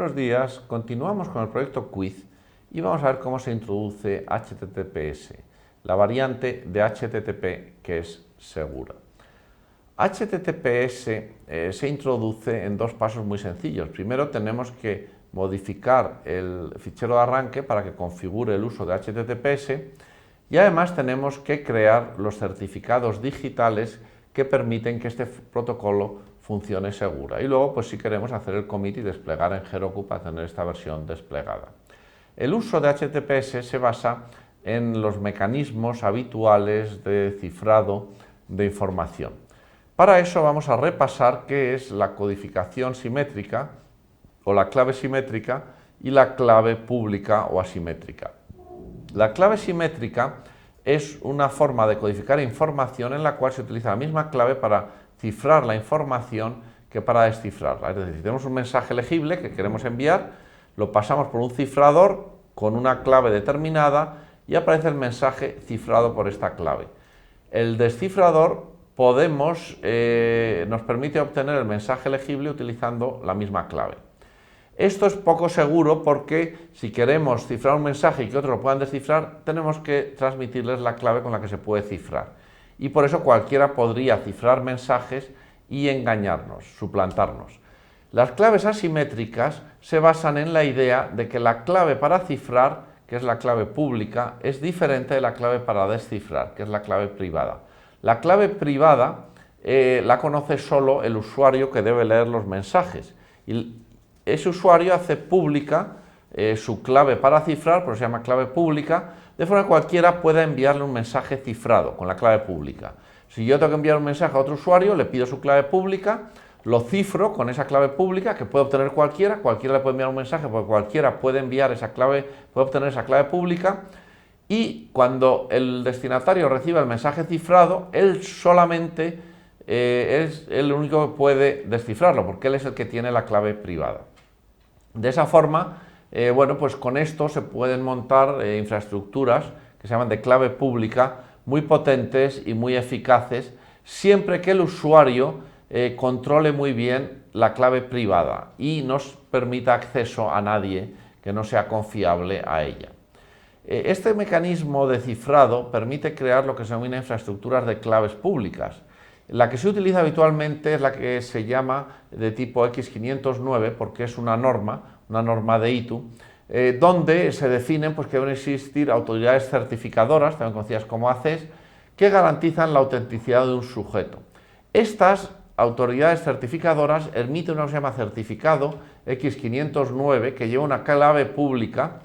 Buenos días, continuamos con el proyecto Quiz y vamos a ver cómo se introduce HTTPS, la variante de HTTP que es segura. HTTPS se introduce en dos pasos muy sencillos. Primero tenemos que modificar el fichero de arranque para que configure el uso de HTTPS y además tenemos que crear los certificados digitales que permiten que este protocolo funcione segura. Y luego, pues si queremos hacer el commit y desplegar en Heroku para tener esta versión desplegada. El uso de HTTPS se basa en los mecanismos habituales de cifrado de información. Para eso vamos a repasar qué es la codificación simétrica o la clave simétrica y la clave pública o asimétrica. La clave simétrica es una forma de codificar información en la cual se utiliza la misma clave para cifrar la información que para descifrarla. Es decir, si tenemos un mensaje legible que queremos enviar, lo pasamos por un cifrador con una clave determinada y aparece el mensaje cifrado por esta clave. El descifrador nos permite obtener el mensaje legible utilizando la misma clave. Esto es poco seguro porque si queremos cifrar un mensaje y que otros lo puedan descifrar, tenemos que transmitirles la clave con la que se puede cifrar. Y por eso cualquiera podría cifrar mensajes y engañarnos, suplantarnos. Las claves asimétricas se basan en la idea de que la clave para cifrar, que es la clave pública, es diferente de la clave para descifrar, que es la clave privada. La clave privada la conoce solo el usuario que debe leer los mensajes. Y ese usuario hace pública su clave para cifrar, por eso se llama clave pública, de forma que cualquiera pueda enviarle un mensaje cifrado con la clave pública. Si yo tengo que enviar un mensaje a otro usuario, le pido su clave pública, lo cifro con esa clave pública que puede obtener cualquiera le puede enviar un mensaje porque cualquiera puede enviar esa clave, puede obtener esa clave pública, y cuando el destinatario reciba el mensaje cifrado, él solamente es el único que puede descifrarlo, porque él es el que tiene la clave privada. De esa forma, bueno, pues con esto se pueden montar infraestructuras que se llaman de clave pública muy potentes y muy eficaces, siempre que el usuario controle muy bien la clave privada y nos permita acceso a nadie que no sea confiable a ella. Este mecanismo de cifrado permite crear lo que se denomina infraestructuras de claves públicas. La que se utiliza habitualmente es la que se llama de tipo X509 porque es una norma de ITU, donde se definen pues, que deben existir autoridades certificadoras, también conocidas como ACs, que garantizan la autenticidad de un sujeto. Estas autoridades certificadoras emiten una que se llama certificado X509 que lleva una clave pública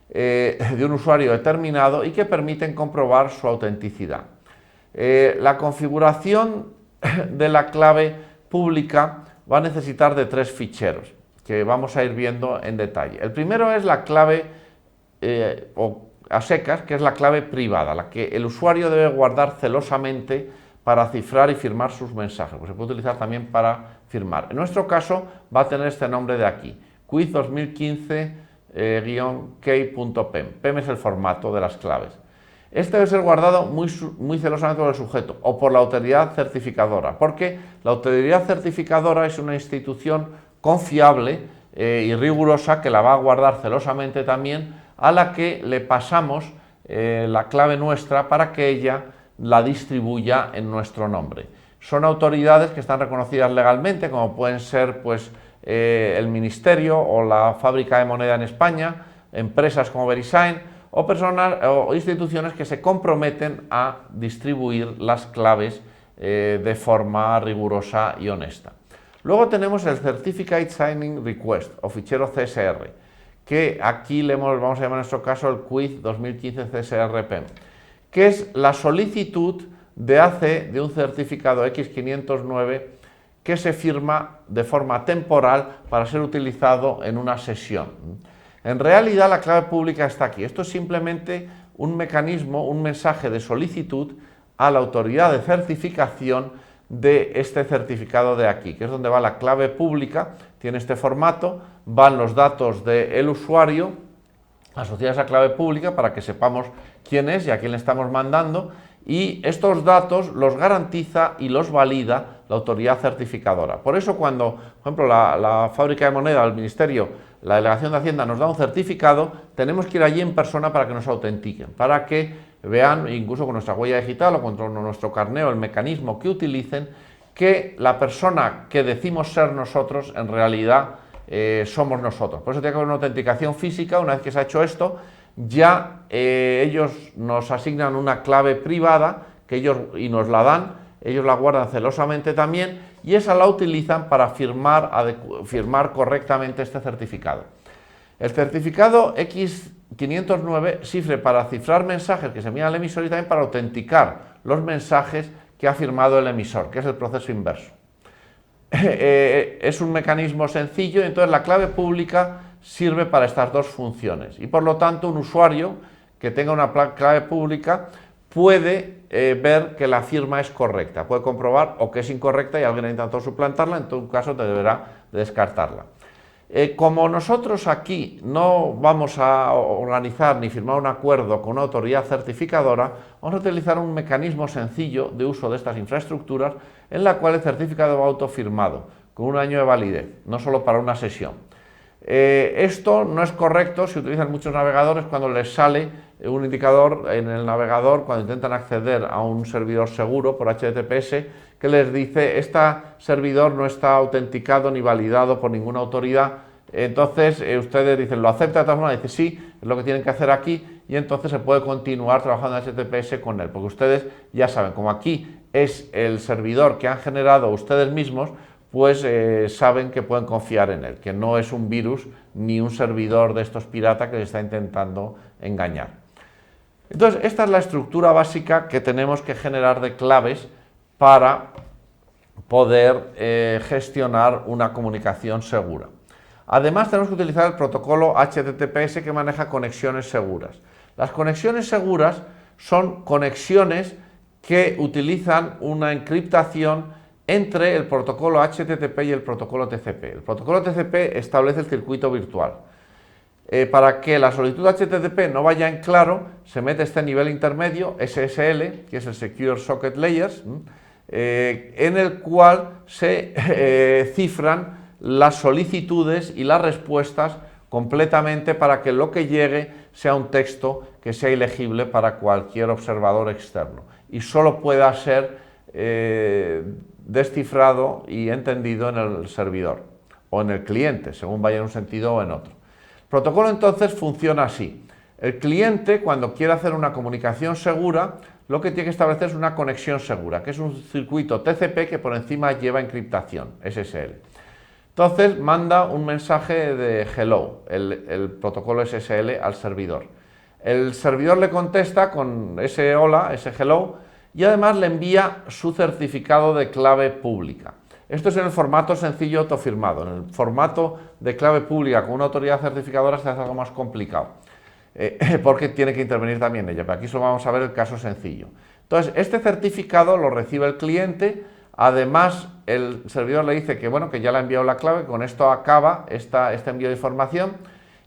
de un usuario determinado y que permiten comprobar su autenticidad. La configuración de la clave pública va a necesitar de tres ficheros que vamos a ir viendo en detalle. El primero es la clave a secas, que es la clave privada, la que el usuario debe guardar celosamente para cifrar y firmar sus mensajes. Pues se puede utilizar también para firmar. En nuestro caso va a tener este nombre de aquí, quiz 2015-key.pem. PEM es el formato de las claves. Este debe ser guardado muy celosamente por el sujeto o por la autoridad certificadora, porque la autoridad certificadora es una institución confiable y rigurosa que la va a guardar celosamente también, a la que le pasamos la clave nuestra para que ella la distribuya en nuestro nombre. Son autoridades que están reconocidas legalmente, como pueden ser pues, el Ministerio o la Fábrica de Moneda en España, empresas como VeriSign, o personas o instituciones que se comprometen a distribuir las claves de forma rigurosa y honesta. Luego tenemos el Certificate Signing Request o fichero CSR, que aquí vamos a llamar en nuestro caso el Quiz 2015 CSR-PEM, que es la solicitud de AC de un certificado X509 que se firma de forma temporal para ser utilizado en una sesión. En realidad la clave pública está aquí. Esto es simplemente un mecanismo, un mensaje de solicitud a la autoridad de certificación de este certificado de aquí, que es donde va la clave pública, tiene este formato, van los datos del usuario asociados a esa clave pública para que sepamos quién es y a quién le estamos mandando, y estos datos los garantiza y los valida la autoridad certificadora. Por eso cuando, por ejemplo, la Fábrica de Moneda o el Ministerio la Delegación de Hacienda nos da un certificado, tenemos que ir allí en persona para que nos autentiquen, para que vean, incluso con nuestra huella digital o con nuestro carné, el mecanismo que utilicen, que la persona que decimos ser nosotros en realidad somos nosotros. Por eso tiene que haber una autenticación física. Una vez que se ha hecho esto, ya ellos nos asignan una clave privada y nos la dan, ellos la guardan celosamente también y esa la utilizan para firmar correctamente este certificado. El certificado X509 sirve para cifrar mensajes que se envían al emisor y también para autenticar los mensajes que ha firmado el emisor, que es el proceso inverso. Es un mecanismo sencillo, entonces la clave pública sirve para estas dos funciones y por lo tanto un usuario que tenga una clave pública puede ver que la firma es correcta, puede comprobar o que es incorrecta y alguien ha intentado suplantarla, en todo caso te deberá descartarla. Como nosotros aquí no vamos a organizar ni firmar un acuerdo con una autoridad certificadora, vamos a utilizar un mecanismo sencillo de uso de estas infraestructuras en la cual el certificado va autofirmado con un año de validez, no solo para una sesión. Esto no es correcto si utilizan muchos navegadores cuando les sale un indicador en el navegador cuando intentan acceder a un servidor seguro por HTTPS que les dice este servidor no está autenticado ni validado por ninguna autoridad. Entonces ustedes dicen, ¿lo acepta de todas maneras? Dice sí, es lo que tienen que hacer aquí y entonces se puede continuar trabajando en HTTPS con él, porque ustedes ya saben, como aquí es el servidor que han generado ustedes mismos, pues saben que pueden confiar en él, que no es un virus ni un servidor de estos pirata que les está intentando engañar. Entonces, esta es la estructura básica que tenemos que generar de claves para poder gestionar una comunicación segura. Además, tenemos que utilizar el protocolo HTTPS que maneja conexiones seguras. Las conexiones seguras son conexiones que utilizan una encriptación entre el protocolo HTTP y el protocolo TCP. El protocolo TCP establece el circuito virtual. Para que la solicitud HTTP no vaya en claro, se mete este nivel intermedio, SSL, que es el Secure Socket Layers, en el cual se cifran las solicitudes y las respuestas completamente para que lo que llegue sea un texto que sea ilegible para cualquier observador externo y solo pueda ser descifrado y entendido en el servidor o en el cliente, según vaya en un sentido o en otro. El protocolo entonces funciona así. El cliente, cuando quiere hacer una comunicación segura, lo que tiene que establecer es una conexión segura, que es un circuito TCP que por encima lleva encriptación, SSL. Entonces manda un mensaje de hello, el protocolo SSL al servidor. El servidor le contesta con ese hola, ese hello, y además le envía su certificado de clave pública. Esto es en el formato sencillo autofirmado. En el formato de clave pública con una autoridad certificadora se hace algo más complicado, porque tiene que intervenir también ella, pero aquí solo vamos a ver el caso sencillo. Entonces, este certificado lo recibe el cliente, además el servidor le dice que, bueno, que ya le ha enviado la clave, con esto acaba este envío de información,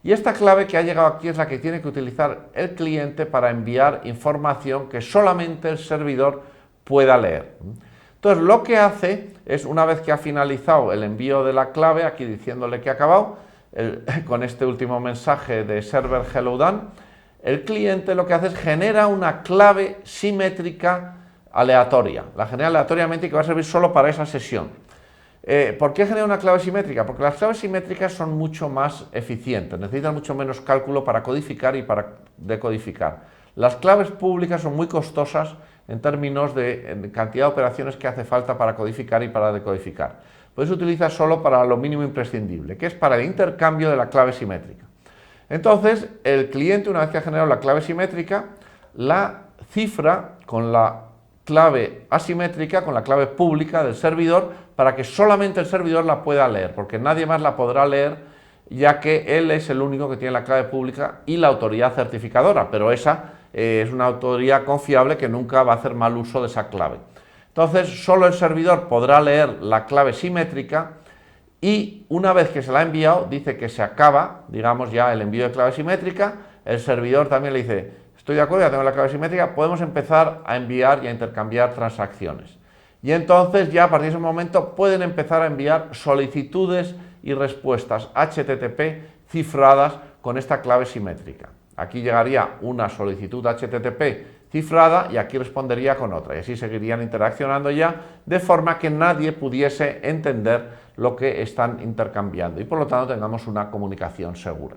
y esta clave que ha llegado aquí es la que tiene que utilizar el cliente para enviar información que solamente el servidor pueda leer. Entonces, lo que hace es, una vez que ha finalizado el envío de la clave, aquí diciéndole que ha acabado, con este último mensaje de server hello done, el cliente lo que hace es genera una clave simétrica aleatoria. La genera aleatoriamente y que va a servir solo para esa sesión. ¿Por qué genera una clave simétrica? Porque las claves simétricas son mucho más eficientes, necesitan mucho menos cálculo para codificar y para decodificar. Las claves públicas son muy costosas en términos de cantidad de operaciones que hace falta para codificar y para decodificar. Por eso se utiliza solo para lo mínimo imprescindible, que es para el intercambio de la clave simétrica. Entonces, el cliente, una vez que ha generado la clave simétrica, la cifra con la clave asimétrica, con la clave pública del servidor, para que solamente el servidor la pueda leer, porque nadie más la podrá leer, ya que él es el único que tiene la clave pública y la autoridad certificadora, pero esa es una autoridad confiable que nunca va a hacer mal uso de esa clave. Entonces, solo el servidor podrá leer la clave simétrica y una vez que se la ha enviado, dice que se acaba, digamos, ya el envío de clave simétrica, el servidor también le dice, estoy de acuerdo, ya tengo la clave simétrica, podemos empezar a enviar y a intercambiar transacciones. Y entonces ya a partir de ese momento pueden empezar a enviar solicitudes y respuestas HTTP cifradas con esta clave simétrica. Aquí llegaría una solicitud HTTP cifrada y aquí respondería con otra, y así seguirían interaccionando ya, de forma que nadie pudiese entender lo que están intercambiando y por lo tanto tengamos una comunicación segura.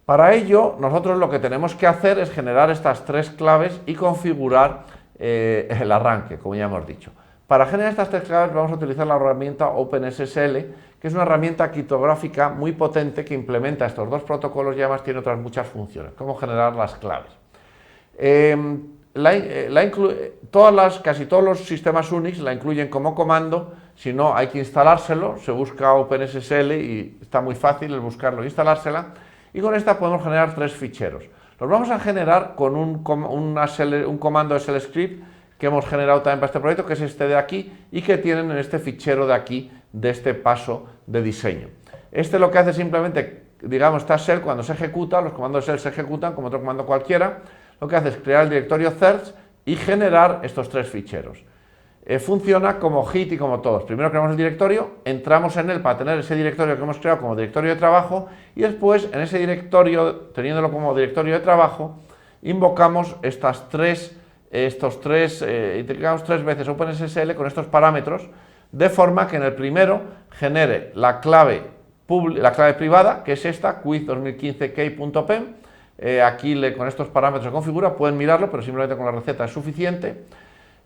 Para ello, nosotros lo que tenemos que hacer es generar estas tres claves y configurar el arranque, como ya hemos dicho. Para generar estas tres claves vamos a utilizar la herramienta OpenSSL, que es una herramienta criptográfica muy potente que implementa estos dos protocolos y además tiene otras muchas funciones, como generar las claves. Casi todos los sistemas Unix la incluyen como comando, si no hay que instalárselo, se busca OpenSSL y está muy fácil el buscarlo e instalársela, y con esta podemos generar tres ficheros. Los vamos a generar con un comando SL script que hemos generado también para este proyecto, que es este de aquí, y que tienen en este fichero de aquí, de este paso de diseño. Este lo que hace simplemente, digamos, esta shell cuando se ejecuta, los comandos shell se ejecutan como otro comando cualquiera, lo que hace es crear el directorio search y generar estos tres ficheros. Funciona como hit y como todos. Primero creamos el directorio, entramos en él para tener ese directorio que hemos creado como directorio de trabajo y después en ese directorio, teniéndolo como directorio de trabajo, invocamos integramos tres veces OpenSSL con estos parámetros, de forma que en el primero genere la clave privada, que es esta, quiz2015key.pem. Aquí con estos parámetros se configura, pueden mirarlo, pero simplemente con la receta es suficiente.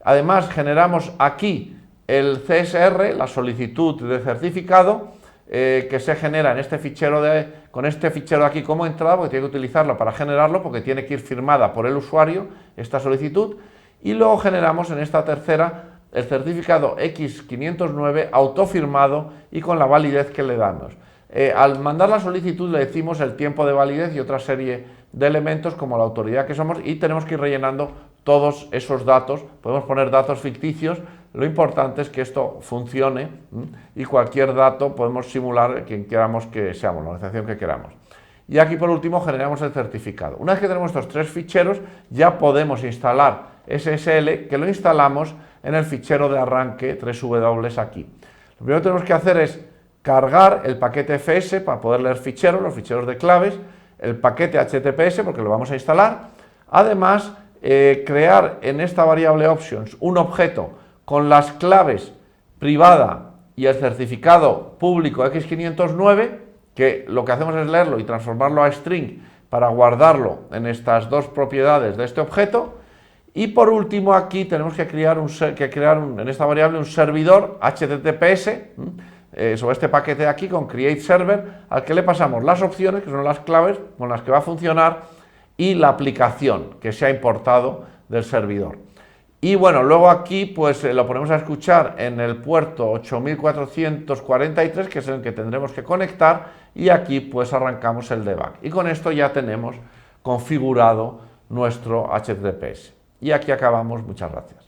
Además, generamos aquí el CSR, la solicitud de certificado, que se genera en este fichero con este fichero de aquí como entrada, porque tiene que utilizarlo para generarlo, porque tiene que ir firmada por el usuario esta solicitud, y luego generamos en esta tercera el certificado X509 autofirmado y con la validez que le damos. Al mandar la solicitud le decimos el tiempo de validez y otra serie de elementos como la autoridad que somos y tenemos que ir rellenando todos esos datos, podemos poner datos ficticios, lo importante es que esto funcione y cualquier dato podemos simular quien queramos que seamos, la organización que queramos. Y aquí por último generamos el certificado. Una vez que tenemos estos tres ficheros ya podemos instalar SSL, que lo instalamos en el fichero de arranque 3W aquí. Lo primero que tenemos que hacer es cargar el paquete FS para poder leer ficheros, los ficheros de claves, el paquete HTTPS porque lo vamos a instalar, además crear en esta variable options un objeto con las claves privada y el certificado público X509, que lo que hacemos es leerlo y transformarlo a string para guardarlo en estas dos propiedades de este objeto. Y por último aquí tenemos que crear en esta variable un servidor HTTPS sobre este paquete de aquí con create server, al que le pasamos las opciones, que son las claves con las que va a funcionar, y la aplicación que se ha importado del servidor. Y bueno, luego aquí pues lo ponemos a escuchar en el puerto 8443, que es el que tendremos que conectar, y aquí pues arrancamos el debug. Y con esto ya tenemos configurado nuestro HTTPS. Y aquí acabamos, muchas gracias.